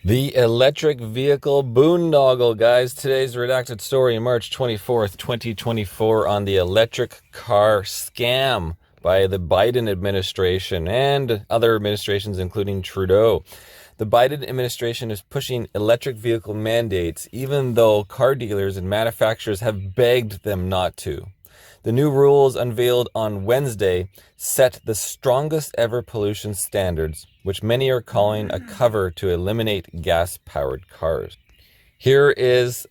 The electric vehicle boondoggle, guys. Today's redacted story, March 24th, 2024, on the electric car scam by the Biden administration and other administrations, including Trudeau. The Biden administration is pushing electric vehicle mandates, even though car dealers and manufacturers have begged them not to. The new rules unveiled on Wednesday set the strongest ever pollution standards, which many are calling a cover to eliminate gas-powered cars. Here is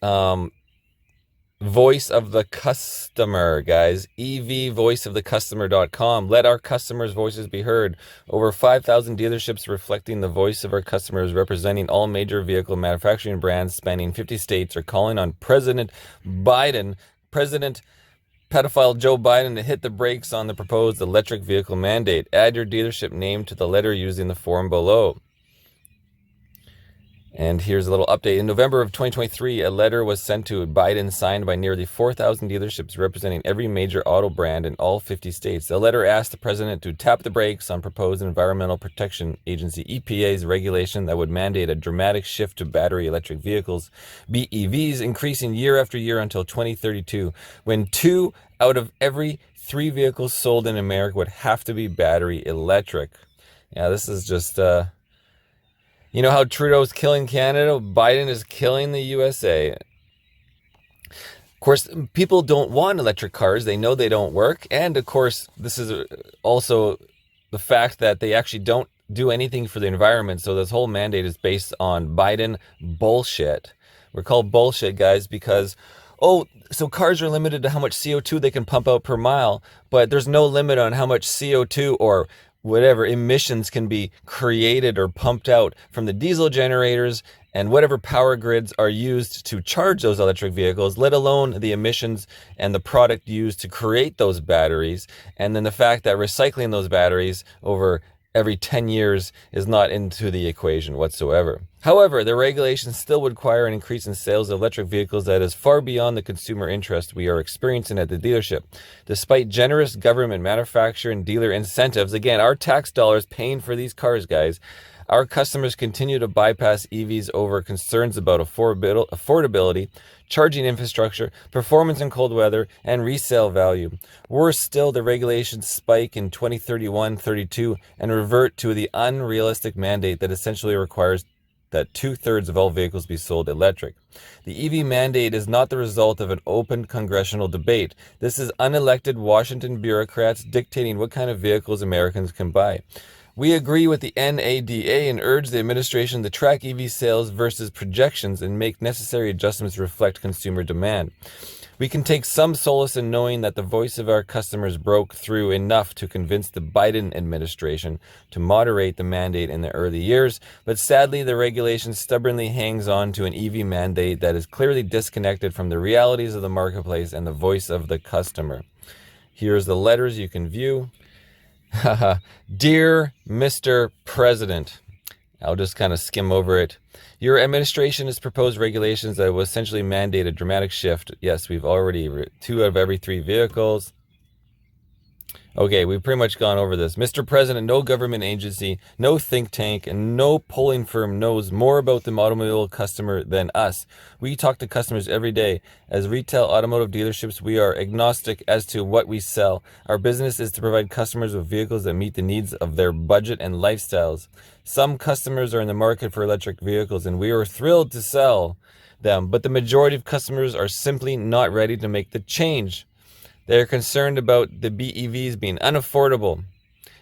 voice of the customer, guys. evvoiceofthecustomer.com. Let our customers' voices be heard. Over 5,000 dealerships reflecting the voice of our customers, representing all major vehicle manufacturing brands spanning 50 states, are calling on President pedophile Joe Biden to hit the brakes on the proposed electric vehicle mandate. Add your dealership name to the letter using the form below. And here's a little update. In November of 2023, a letter was sent to Biden signed by nearly 4,000 dealerships representing every major auto brand in all 50 states. The letter asked the president to tap the brakes on proposed Environmental Protection Agency EPA's regulation that would mandate a dramatic shift to battery electric vehicles, BEVs, increasing year after year until 2032, when 2 out of every 3 vehicles sold in America would have to be battery electric. Yeah, this is just... You know how Trudeau's killing Canada? Biden is killing the USA. Of course, people don't want electric cars. They know they don't work. And of course, this is also the fact that they actually don't do anything for the environment. So this whole mandate is based on Biden bullshit. We're called bullshit, guys, because, so cars are limited to how much CO2 they can pump out per mile, but there's no limit on how much CO2 or whatever emissions can be created or pumped out from the diesel generators and whatever power grids are used to charge those electric vehicles, let alone the emissions and the product used to create those batteries. And then the fact that recycling those batteries over every 10 years is not into the equation whatsoever. However, the regulations still would require an increase in sales of electric vehicles that is far beyond the consumer interest we are experiencing at the dealership. Despite generous government, manufacturer, and dealer incentives, again, our tax dollars paying for these cars, guys, our customers continue to bypass EVs over concerns about affordability, charging infrastructure, performance in cold weather, and resale value. Worse still, the regulations spike in 2031-32 and revert to the unrealistic mandate that essentially requires that 2/3 of all vehicles be sold electric. The EV mandate is not the result of an open congressional debate. This is unelected Washington bureaucrats dictating what kind of vehicles Americans can buy. We agree with the NADA and urge the administration to track EV sales versus projections and make necessary adjustments to reflect consumer demand. We can take some solace in knowing that the voice of our customers broke through enough to convince the Biden administration to moderate the mandate in the early years, but sadly the regulation stubbornly hangs on to an EV mandate that is clearly disconnected from the realities of the marketplace and the voice of the customer. Here's the letters you can view. Dear Mr. President, I'll just kind of skim over it. Your administration has proposed regulations that will essentially mandate a dramatic shift. Yes, we've already 2 out of every 3 vehicles. Okay, we've pretty much gone over this. Mr. President, no government agency, no think tank, and no polling firm knows more about the automobile customer than us. We talk to customers every day. As retail automotive dealerships, we are agnostic as to what we sell. Our business is to provide customers with vehicles that meet the needs of their budget and lifestyles. Some customers are in the market for electric vehicles, and we are thrilled to sell them, but the majority of customers are simply not ready to make the change. They are concerned about the BEVs being unaffordable.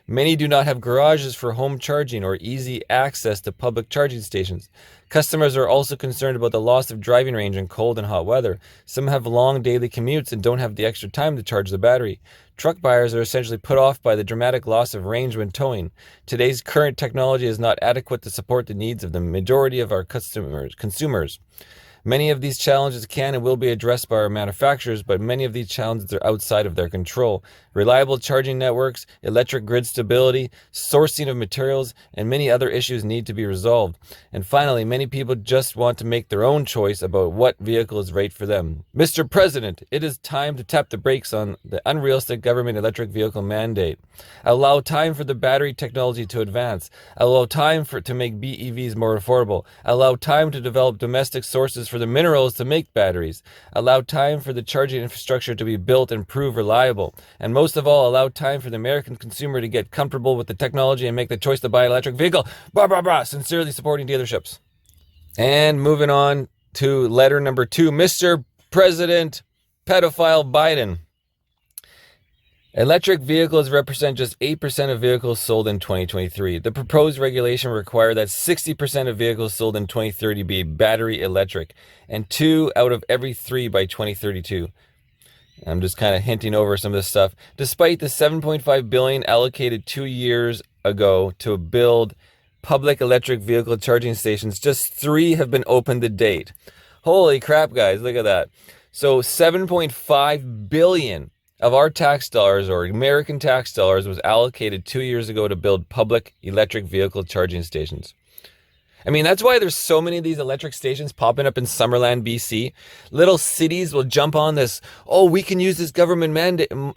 Many do not have garages for home charging or easy access to public charging stations. Customers are also concerned about the loss of driving range in cold and hot weather. Some have long daily commutes and don't have the extra time to charge the battery. Truck buyers are essentially put off by the dramatic loss of range when towing. Today's current technology is not adequate to support the needs of the majority of our consumers. Many of these challenges can and will be addressed by our manufacturers, but many of these challenges are outside of their control. Reliable charging networks, electric grid stability, sourcing of materials, and many other issues need to be resolved. And finally, many people just want to make their own choice about what vehicle is right for them. Mr. President, it is time to tap the brakes on the unrealistic government electric vehicle mandate. Allow time for the battery technology to advance. Allow time to make BEVs more affordable. Allow time to develop domestic sources for the minerals to make batteries. Allow time for the charging infrastructure to be built and prove reliable. And most of all, allow time for the American consumer to get comfortable with the technology and make the choice to buy an electric vehicle. Blah, blah, blah. Sincerely supporting dealerships. And moving on to letter number 2, Mr. President Pedophile Biden. Electric vehicles represent just 8% of vehicles sold in 2023. The proposed regulation requires that 60% of vehicles sold in 2030 be battery electric, and 2 out of every 3 by 2032. I'm just kind of hinting over some of this stuff. Despite the $7.5 billion allocated 2 years ago to build public electric vehicle charging stations, just 3 have been opened to date. Holy crap, guys, look at that. So $7.5 billion of our tax dollars, or American tax dollars, was allocated 2 years ago to build public electric vehicle charging stations. I mean, that's why there's so many of these electric stations popping up in Summerland, BC. Little cities will jump on this, oh, we can use this government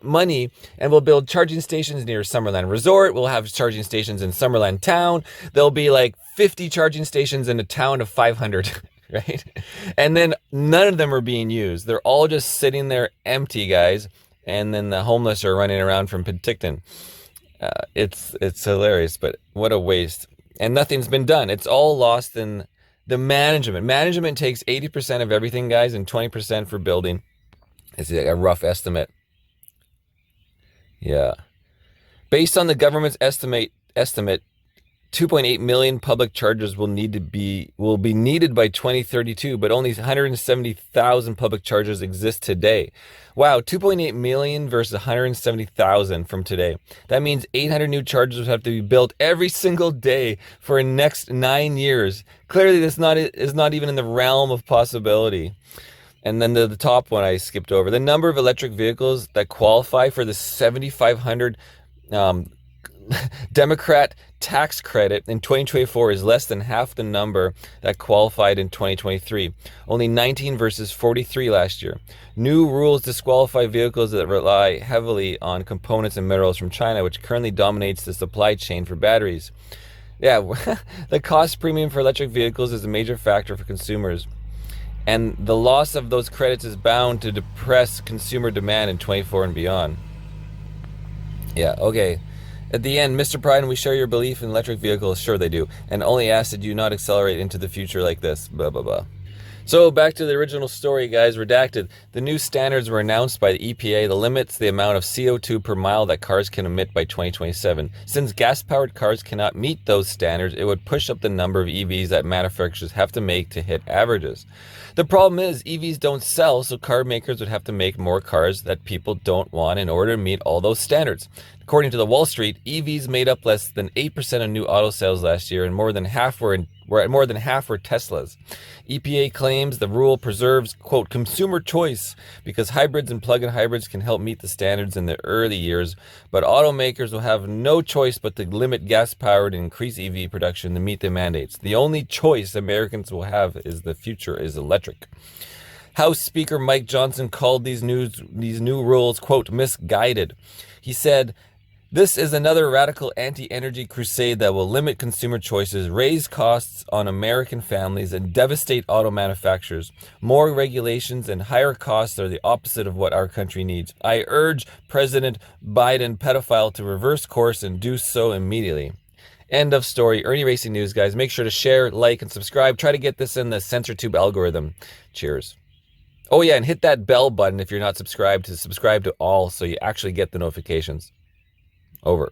money and we'll build charging stations near Summerland Resort. We'll have charging stations in Summerland Town. There'll be like 50 charging stations in a town of 500, right? And then none of them are being used. They're all just sitting there empty, guys. And then the homeless are running around from Penticton. It's hilarious, but what a waste. And nothing's been done. It's all lost in the management. Management takes 80% of everything, guys, and 20% for building. It's a rough estimate. Yeah. Based on the government's estimate, 2.8 million public chargers will be needed by 2032, but only 170,000 public chargers exist today. Wow, 2.8 million versus 170,000 from today. That means 800 new chargers would have to be built every single day for the next 9 years. Clearly, this is not even in the realm of possibility. And then the top one I skipped over. The number of electric vehicles that qualify for the 7,500 Democrat tax credit in 2024 is less than half the number that qualified in 2023. Only 19 versus 43 last year. New rules disqualify vehicles that rely heavily on components and minerals from China, which currently dominates the supply chain for batteries. Yeah, the cost premium for electric vehicles is a major factor for consumers. And the loss of those credits is bound to depress consumer demand in 24 and beyond. Yeah, okay. At the end, Mr. Biden, we share your belief in electric vehicles. Sure they do. And only ask that you not accelerate into the future like this. Blah, blah, blah. So back to the original story, guys. Redacted. The new standards were announced by the EPA that limits the amount of CO2 per mile that cars can emit by 2027. Since gas-powered cars cannot meet those standards, it would push up the number of EVs that manufacturers have to make to hit averages. The problem is EVs don't sell, so car makers would have to make more cars that people don't want in order to meet all those standards. According to the Wall Street, EVs made up less than 8% of new auto sales last year, and more than half were Teslas. EPA claims the rule preserves, quote, consumer choice because hybrids and plug-in hybrids can help meet the standards in the early years, but automakers will have no choice but to limit gas-powered and increase EV production to meet the mandates. The only choice Americans will have is the future is electric. House Speaker Mike Johnson called these new rules, quote, misguided. He said, this is another radical anti-energy crusade that will limit consumer choices, raise costs on American families, and devastate auto manufacturers. More regulations and higher costs are the opposite of what our country needs. I urge President Biden pedophile to reverse course and do so immediately. End of story. Ernie Racing News, guys. Make sure to share, like, and subscribe. Try to get this in the CensorTube algorithm. Cheers. Oh yeah, and hit that bell button if you're not subscribed to subscribe to all so you actually get the notifications. Over.